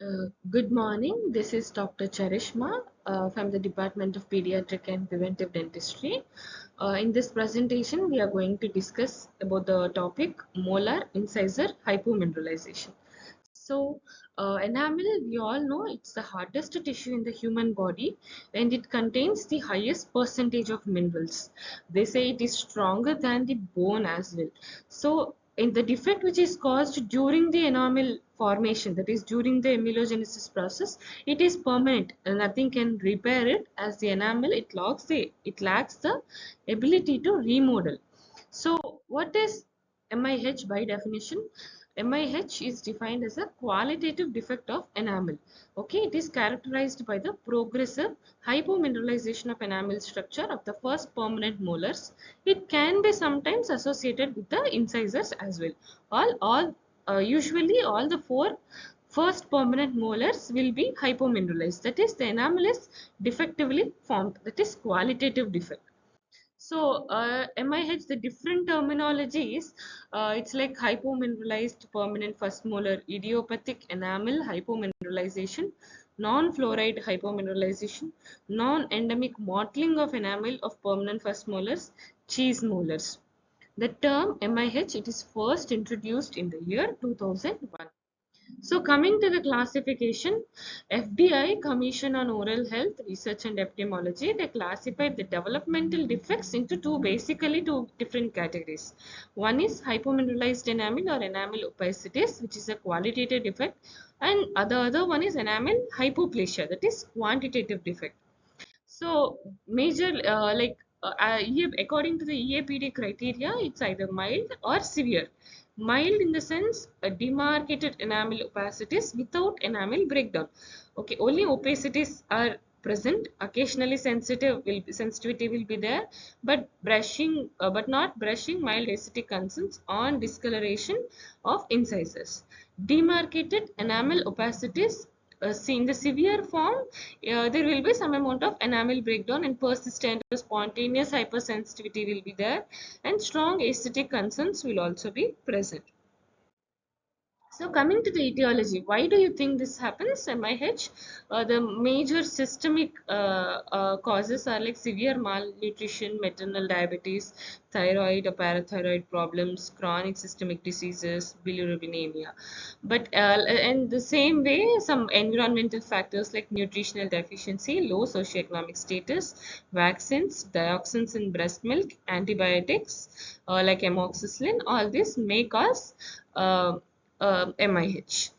Good morning. This is Dr. Charishma from the Department of Pediatric and Preventive Dentistry. In this presentation, we are going to discuss about the topic molar incisor hypomineralization. So, enamel, we all know it's the hardest tissue in the human body and it contains the highest percentage of minerals. They say it is stronger than the bone as well. So, in the defect which is caused during the enamel formation, that is during the amelogenesis process, it is permanent and nothing can repair it. As the enamel, it lacks the ability to remodel. So, what is MIH by definition? MIH is defined as a qualitative defect of enamel. Okay, it is characterized by the progressive hypomineralization of enamel structure of the first permanent molars. It can be sometimes associated with the incisors as well. Usually all the four first permanent molars will be hypomineralized. That is, the enamel is defectively formed. That is qualitative defect. So, MIH, the different terminologies, it's like hypomineralized permanent first molar, idiopathic enamel hypomineralization, non-fluoride hypomineralization, non-endemic mottling of enamel of permanent first molars, cheese molars. The term MIH, it is first introduced in the year 2001. So coming to the classification, FDI, Commission on Oral Health Research and Epidemiology, they classified the developmental defects into basically two different categories. One is hypomineralized enamel or enamel opacities, which is a qualitative defect, and the other one is enamel hypoplasia, that is quantitative defect. So major according to the EAPD criteria, it's either mild or severe. Mild in the sense demarcated enamel opacities without enamel breakdown. Okay, only opacities are present. Occasionally sensitivity will be there, but not brushing mild aesthetic concerns on discoloration of incisors. Demarcated enamel opacities see in the severe form, there will be some amount of enamel breakdown and persistent or spontaneous hypersensitivity will be there, and strong aesthetic concerns will also be present. So coming to the etiology, why do you think this happens? MIH, the major systemic causes are like severe malnutrition, maternal diabetes, thyroid or parathyroid problems, chronic systemic diseases, bilirubinemia. But in the same way, some environmental factors like nutritional deficiency, low socioeconomic status, vaccines, dioxins in breast milk, antibiotics like amoxicillin, all this may cause MIH.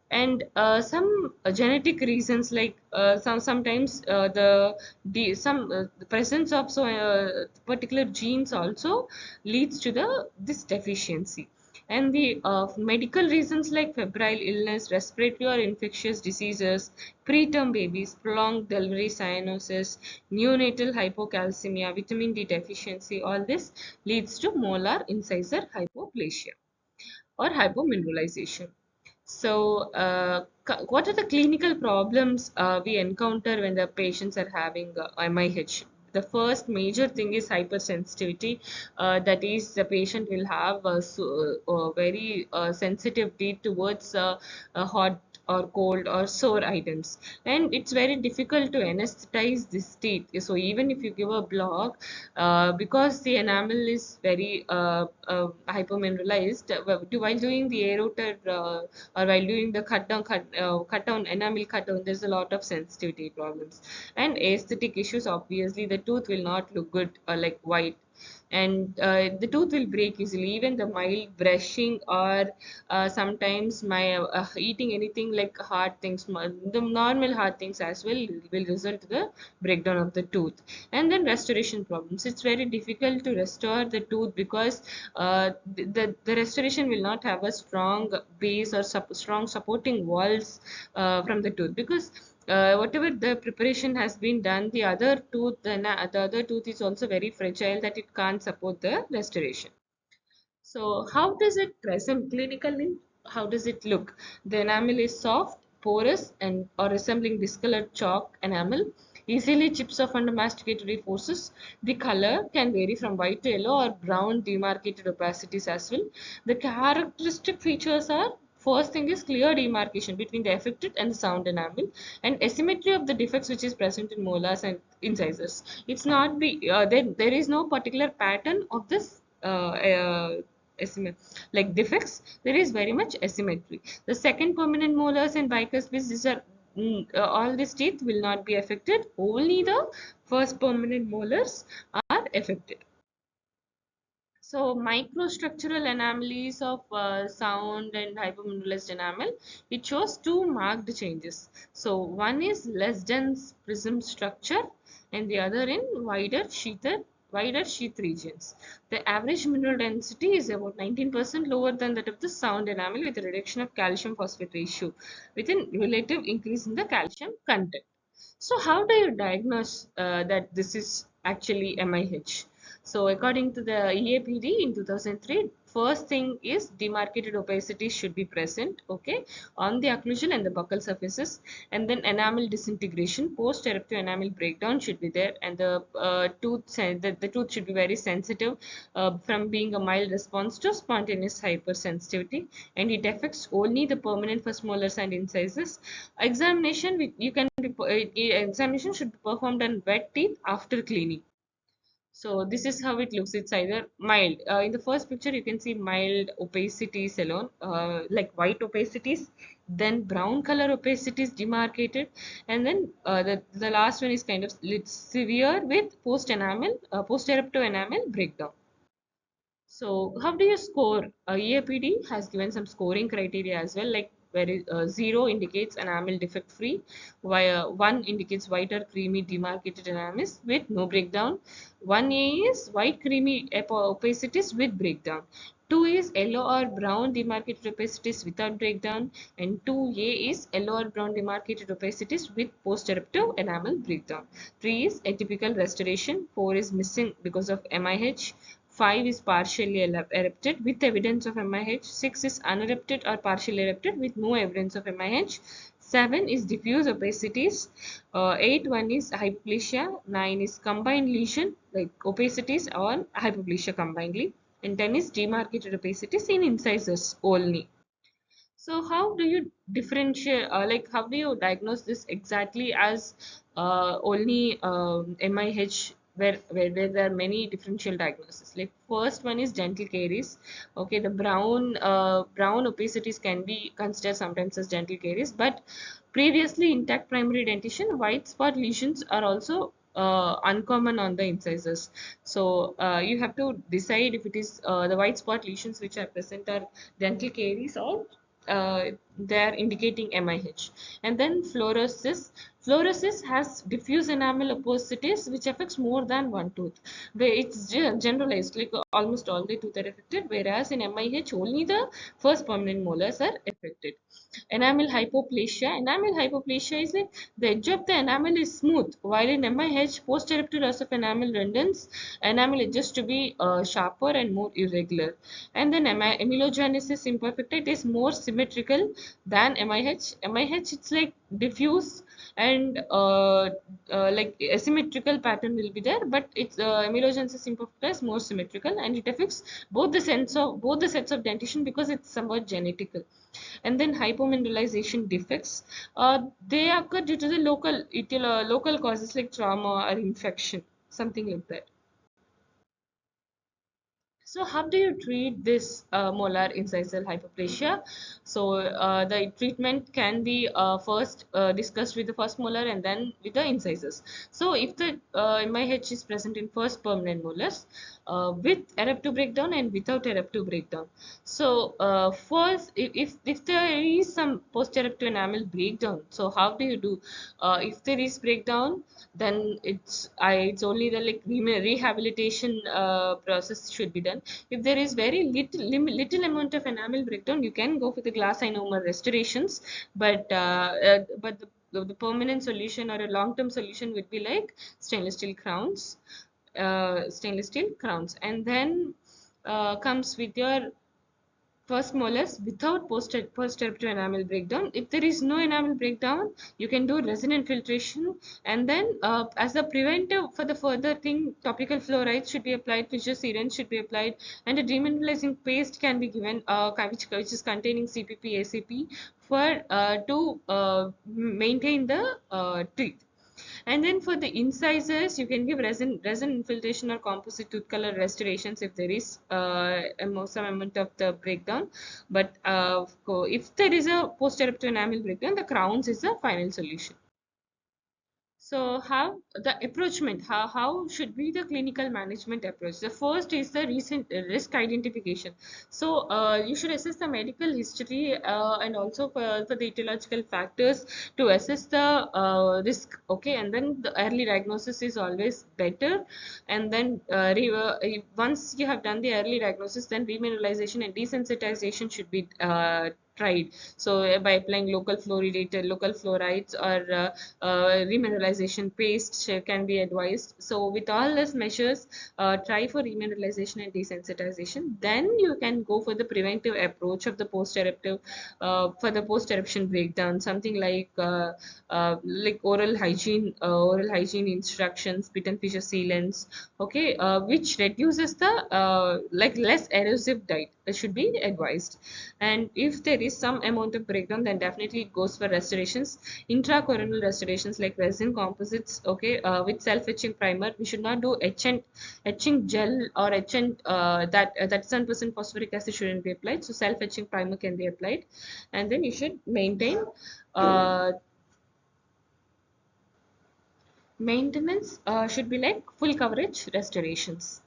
And some genetic reasons like sometimes the presence of particular genes also leads to this deficiency. And the medical reasons like febrile illness, respiratory or infectious diseases, preterm babies, prolonged delivery cyanosis, neonatal hypocalcemia, vitamin D deficiency, all this leads to molar incisor hypoplasia or hypomineralization. So, what are the clinical problems we encounter when the patients are having MIH? The first major thing is hypersensitivity. That is, the patient will have very sensitivity towards hot or cold or sore items, and it's very difficult to anesthetize this teeth. So even if you give a block, because the enamel is very hypomineralized, while doing the aerator or while doing the cut down enamel cut down, there's a lot of sensitivity problems and aesthetic issues. Obviously the tooth will not look good like white, and the tooth will break easily. Even the mild brushing or sometimes my eating anything like hard things, the normal hard things as well will result to the breakdown of the tooth. And then restoration problems, it's very difficult to restore the tooth because the restoration will not have a strong base or strong supporting walls from the tooth, because whatever the preparation has been done, the other tooth is also very fragile that it can't support the restoration. So how does it present clinically? How does it look? The enamel is soft, porous, and or resembling discolored chalk enamel. Easily chips off under masticatory forces. The color can vary from white to yellow or brown demarcated opacities as well. The characteristic features are first thing is clear demarcation between the affected and the sound enamel, and asymmetry of the defects which is present in molars and incisors. It's not be there is no particular pattern of this like defects. There is very much asymmetry. The second, permanent molars and bicuspids, these are all these teeth will not be affected. Only the first permanent molars are affected. So microstructural anomalies of sound and hypomineralized enamel, it shows two marked changes. So one is less dense prism structure and the other in wider sheath regions. The average mineral density is about 19% lower than that of the sound enamel, with a reduction of calcium phosphate ratio with a relative increase in the calcium content. So how do you diagnose that this is actually MIH? So according to the EAPD in 2003, first thing is demarcated opacity should be present, okay, on the occlusion and the buccal surfaces, and then enamel disintegration, post-eruptive enamel breakdown should be there, and the tooth should be very sensitive from being a mild response to spontaneous hypersensitivity, and it affects only the permanent first molars and incisors. Examination, examination should be performed on wet teeth after cleaning. So this is how it looks. It's either mild. In the first picture, you can see mild opacities alone, like white opacities, then brown color opacities demarcated, and then the last one is kind of severe with post eruptive enamel breakdown. So how do you score? EAPD has given some scoring criteria as well, like where 0 indicates enamel defect free, while 1 indicates white or creamy demarcated enamel with no breakdown, 1A is white creamy opacities with breakdown, 2 is yellow or brown demarcated opacities without breakdown, and 2A is yellow or brown demarcated opacities with post-eruptive enamel breakdown. 3 is atypical restoration, 4 is missing because of MIH, 5 is partially erupted with evidence of MIH, 6 is unerupted or partially erupted with no evidence of MIH, 7 is diffuse opacities, 8 1 is hypoplasia, 9 is combined lesion like opacities or hypoplasia combinedly, and 10 is demarcated opacities in incisors only. So how do you differentiate, like how do you diagnose this exactly as only MIH, where there are many differential diagnoses? Like first one is dental caries. Okay, the brown opacities can be considered sometimes as dental caries, but previously intact primary dentition, white spot lesions are also uncommon on the incisors. So you have to decide if it is the white spot lesions which are present are dental caries or they are indicating MIH. And then fluorosis. Fluorosis has diffuse enamel opacity which affects more than one tooth. Where it's generalized, like almost all the teeth are affected, whereas in MIH only the first permanent molars are affected. Enamel hypoplasia is like the edge of the enamel is smooth, while in MIH, post-eruptive loss of enamel renders enamel edges to be sharper and more irregular. And then amelogenesis imperfecta, it is more symmetrical than MIH. MIH, it's like diffuse and like asymmetrical pattern will be there, but it's amelogenesis imperfecta is more symmetrical, and it affects both the sets of dentition because it's somewhat genetical. And then hypomineralization defects, they occur due to the local causes like trauma or infection, something like that. So how do you treat this molar incisal hypoplasia? So the treatment can be first discussed with the first molar and then with the incisors. So if the MIH is present in first permanent molars with eruptive breakdown and without eruptive breakdown. So first, if there is some post-eruptive enamel breakdown, so how do you do? If there is breakdown, then it's only the like rehabilitation process should be done. If there is very little amount of enamel breakdown, you can go for the glass ionomer restorations, but the permanent solution or a long-term solution would be like stainless steel crowns, and then comes with your first molars without post-eruptive enamel breakdown. If there is no enamel breakdown, you can do resin infiltration, and then as a preventive for the further thing, topical fluorides should be applied, fissure sealants should be applied, and a demineralizing paste can be given, which is containing CPP, ACP for to maintain the teeth. And then for the incisors, you can give resin infiltration or composite tooth color restorations if there is some amount of the breakdown. But if there is a post-eruptive enamel breakdown, the crowns is the final solution. So how the approachment, how should be the clinical management approach? The first is the recent risk identification. So you should assess the medical history and also for the etiological factors to assess the risk. Okay, and then the early diagnosis is always better. And then once you have done the early diagnosis, then remineralization and desensitization should be tried. So by applying local fluorides or remineralization paste can be advised. So with all these measures, try for remineralization and desensitization. Then you can go for the preventive approach of the post-eruptive for the post-eruption breakdown, something like oral hygiene instructions, pit and fissure sealants, okay, which reduces the less erosive diet should be advised. And if there is some amount of breakdown, then definitely it goes for restorations, intracoronal restorations like resin composites, okay, with self-etching primer. We should not do etching gel or etchant that 7% phosphoric acid shouldn't be applied. So self-etching primer can be applied, and then you should maintain uh, maintenance should be like full coverage restorations.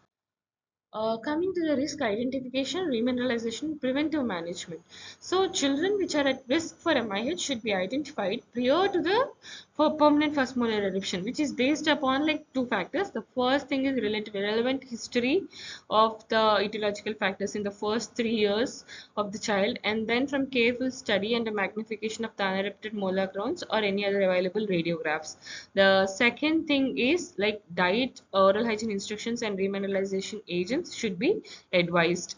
Coming to the risk identification, remineralization, preventive management. So, children which are at risk for MIH should be identified prior to the for permanent first molar eruption, which is based upon like two factors. The first thing is relevant history of the etiological factors in the first 3 years of the child, and then from careful study and a magnification of the unerupted molar crowns or any other available radiographs. The second thing is like diet, oral hygiene instructions, and remineralization agents should be advised.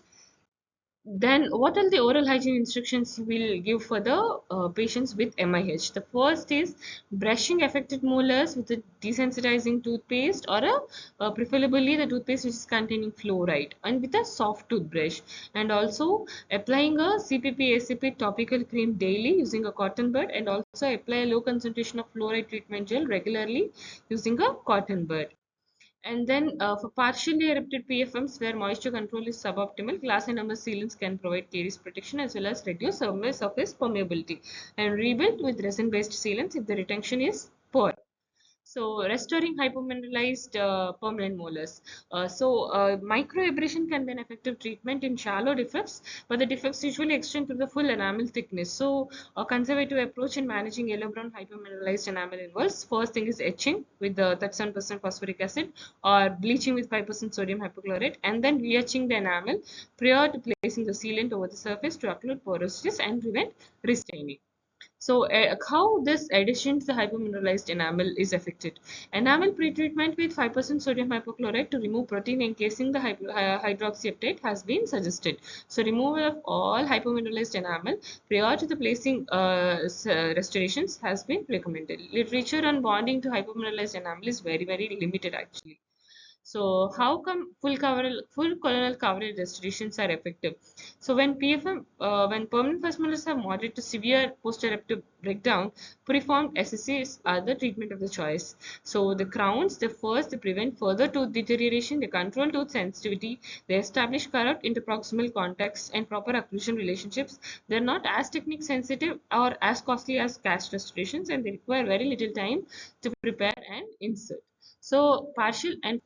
Then, what are the oral hygiene instructions we'll give for the patients with MIH? The first is brushing affected molars with a desensitizing toothpaste or preferably the toothpaste which is containing fluoride and with a soft toothbrush, and also applying a CPP ACP topical cream daily using a cotton bud, and also apply a low concentration of fluoride treatment gel regularly using a cotton bud. And then for partially erupted PFMs where moisture control is suboptimal, glass and enamel sealants can provide caries protection as well as reduce surface permeability, and rebuild with resin-based sealants if the retention is poor. So restoring hypomineralized permanent molars. Microabrasion can be an effective treatment in shallow defects, but the defects usually extend to the full enamel thickness. So a conservative approach in managing yellow-brown hypomineralized enamel involves first thing is etching with the 37% phosphoric acid or bleaching with 5% sodium hypochlorite, and then re-etching the enamel prior to placing the sealant over the surface to occlude porosities and prevent restaining. So, how this addition to the hypomineralized enamel is affected? Enamel pretreatment with 5% sodium hypochlorite to remove protein encasing the hydroxyapatite has been suggested. So, removal of all hypomineralized enamel prior to the placing restorations has been recommended. Literature on bonding to hypomineralized enamel is very limited actually. So how come full colonal coverage restorations are effective? So when permanent first molars have moderate to severe post-eruptive breakdown, preformed SSCs are the treatment of the choice. So the crowns, they prevent further tooth deterioration, they control tooth sensitivity, they establish correct interproximal contacts and proper occlusion relationships. They're not as technique sensitive or as costly as cast restorations, and they require very little time to prepare and insert. So partial and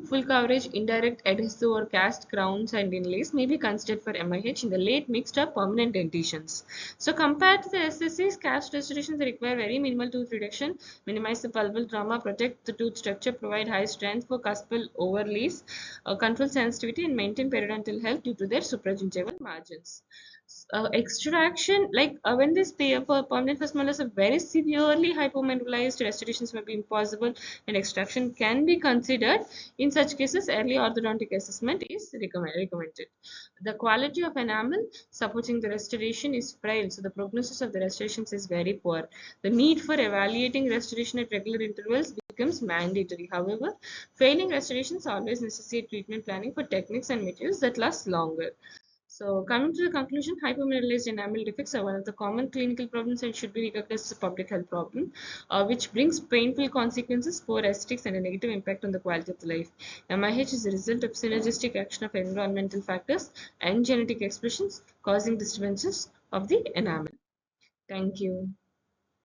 full coverage indirect adhesive or cast crowns and inlays may be considered for MIH in the late mixed or permanent dentitions. So compared to the SSCs, cast restorations require very minimal tooth reduction, minimize the pulpal trauma, protect the tooth structure, provide high strength for cuspal overlays, control sensitivity, and maintain periodontal health due to their supragingival margins. Extraction, like when this permanent first molars are very severely hypomineralized, restorations may be impossible and extraction can be considered. In such cases, early orthodontic assessment is recommended. The quality of enamel supporting the restoration is frail, so the prognosis of the restorations is very poor. The need for evaluating restoration at regular intervals becomes mandatory. However, failing restorations always necessitate treatment planning for techniques and materials that last longer. So, coming to the conclusion, hypomineralized enamel defects are one of the common clinical problems and should be recognized as a public health problem, which brings painful consequences, poor aesthetics, and a negative impact on the quality of the life. MIH is a result of synergistic action of environmental factors and genetic expressions causing disturbances of the enamel. Thank you.